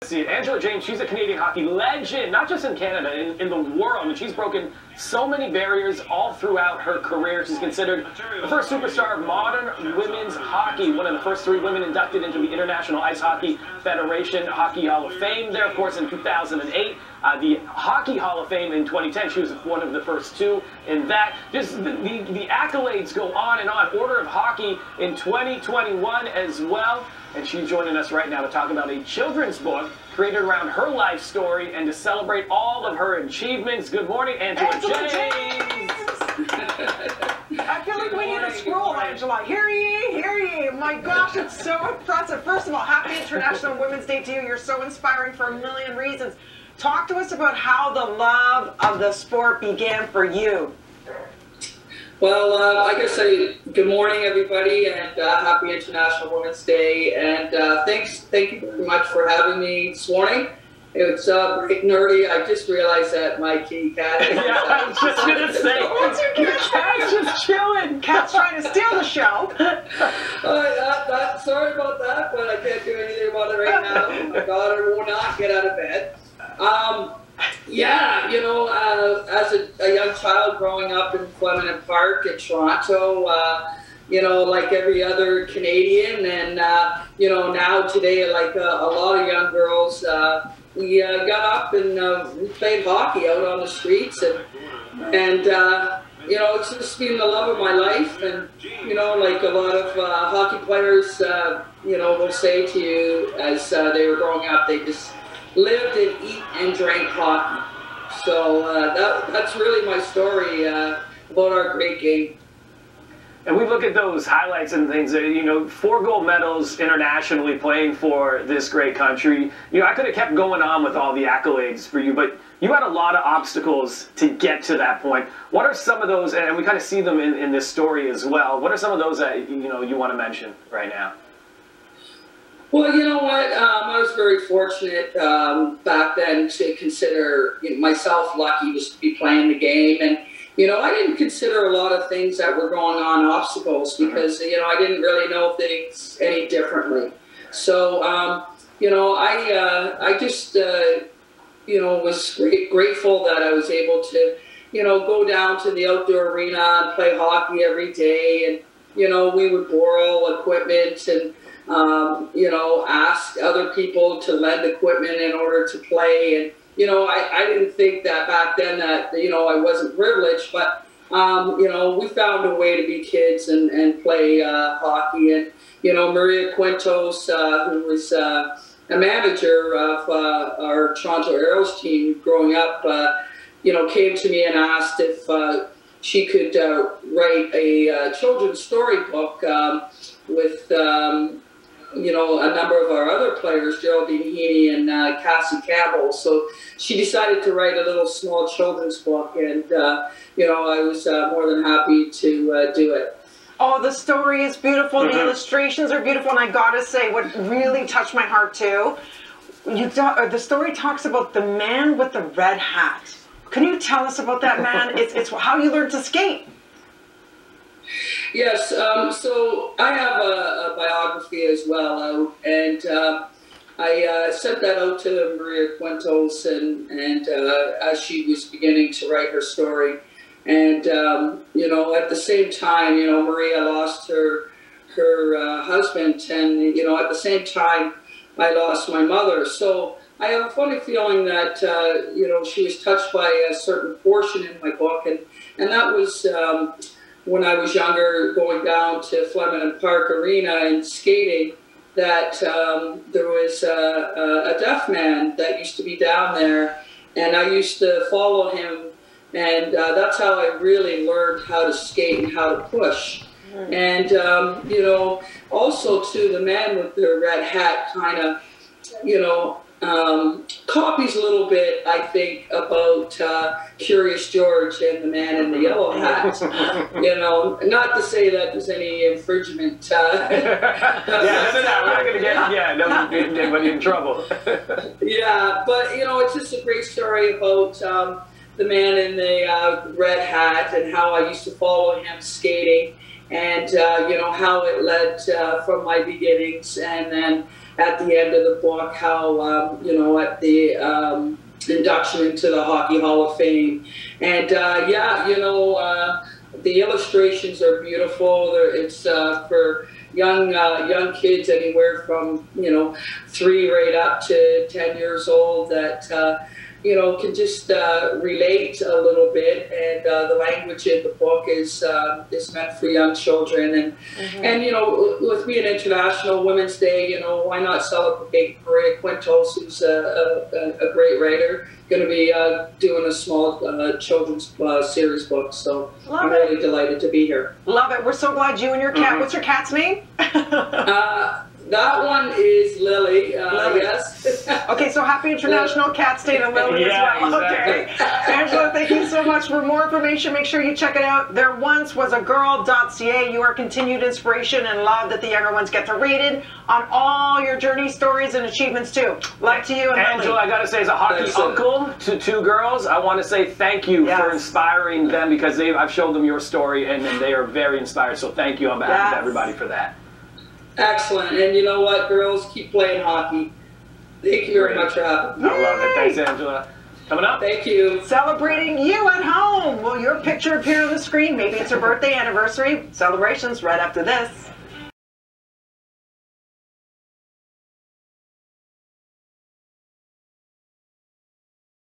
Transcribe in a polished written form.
See, Angela James, she's a Canadian hockey legend, not just in Canada, in the world. I mean, she's broken so many barriers all throughout her career. She's considered the first superstar of modern women's hockey, one of the first 3 women inducted into the International Ice Hockey Federation Hockey Hall of Fame there, of course, in 2008. The Hockey Hall of Fame in 2010, she was one of the first 2 in that. Just the accolades go on and on. Order of Hockey in 2021 as well. And she's joining us right now to talk about a children's book created around her life story and to celebrate all of her achievements. Good morning, Angela James. I feel like we need a scroll, Angela. Hear ye, hear ye. My gosh, it's so impressive. First of all, happy International Women's Day to you. You're so inspiring for a million reasons. Talk to us about how the love of the sport began for you. Well, I guess good morning, everybody, and happy International Women's Day. And thank you very much for having me this morning. It's pretty nerdy. I just realized that my kitty cat. Yeah, I was just gonna say. What's your cat's just chilling. Cat's trying to steal the show. Sorry about that, but I can't do anything about it right now. My daughter will not get out of bed. Yeah, you know, as a young child growing up in Flemington Park in Toronto, you know, like every other Canadian, and you know, now today, like a lot of young girls, we got up and we played hockey out on the streets, and you know, it's just been the love of my life. And you know, like a lot of hockey players, you know, will say to you as they were growing up, they just lived and eat and drank hockey. So that's really my story about our great game. And we look at those highlights and things, you know, 4 gold medals internationally playing for this great country. You know, I could have kept going on with all the accolades for you, but you had a lot of obstacles to get to that point. What are some of those, and we kind of see them in this story as well, what are some of those that, you know, you want to mention right now? Well, you know what, I was very fortunate back then to consider myself lucky just to be playing the game. And, you know, I didn't consider a lot of things that were going on obstacles because, you know, I didn't really know things any differently. So, you know, I just, you know, was grateful that I was able to, you know, go down to the outdoor arena and play hockey every day. And, you know, we would borrow equipment and, you know, ask other people to lend equipment in order to play. And, you know, I didn't think that back then that, you know, I wasn't privileged, but, you know, we found a way to be kids and play hockey. And, you know, Maria Quinto, who was a manager of our Toronto Arrows team growing up, you know, came to me and asked if she could write a children's storybook with, you know, a number of our other players, Geraldine Heaney and Cassie Campbell. So she decided to write a little small children's book, and, you know, I was more than happy to do it. Oh, the story is beautiful. The illustrations are beautiful. And I got to say, what really touched my heart, too, the story talks about the man with the red hat. Can you tell us about that man? It's how you learned to skate. Yes, so I have a biography as well, and I sent that out to Maria Quintos, and as she was beginning to write her story. And, you know, at the same time, you know, Maria lost her husband, and, you know, at the same time, I lost my mother. So I have a funny feeling that, you know, she was touched by a certain portion in my book, and that was when I was younger, going down to Flemington Park Arena and skating, that there was a deaf man that used to be down there, and I used to follow him, and that's how I really learned how to skate and how to push. And, you know, also too, the man with the red hat kind of, you know, copies a little bit, I think, about Curious George and the man in the yellow hat. You know, not to say that there's any infringement. Yeah, no, we're not going to get anybody in trouble. Yeah, but, you know, it's just a great story about the man in the red hat and how I used to follow him skating. and you know, how it led from my beginnings, and then at the end of the book, how you know, at the induction into the Hockey Hall of Fame. And yeah, you know, the illustrations are beautiful. It's for young kids anywhere from, you know, 3 right up to 10 years old that you know, can just relate a little bit, and the language in the book is meant for young children, and you know, with being International Women's Day, you know, why not celebrate Maria Quinto, who's a great writer, going to be doing a small children's series book, so I'm really delighted to be here. Love it. We're so glad you and your cat. What's your cat's name? That one is Lily. Yes. Okay, so happy International Cat Day to Lily as well. Exactly. Okay. Angela, thank you so much. For more information, make sure you check it out. There once was a girl.ca. You are continued inspiration and love that the younger ones get to read it on all your journey, stories, and achievements too. Love to you and Angela, Lily. I gotta say, as a hockey uncle to 2 girls, I want to say thank you for inspiring them, because I've showed them your story and they are very inspired. So thank you on behalf of everybody for that. Excellent. And you know what, girls, keep playing hockey. Thank you very much for having me. I love it. Thanks, Angela. Coming up. Thank you. Celebrating you at home. Will your picture appear on the screen? Maybe it's her birthday, anniversary. Celebrations right after this.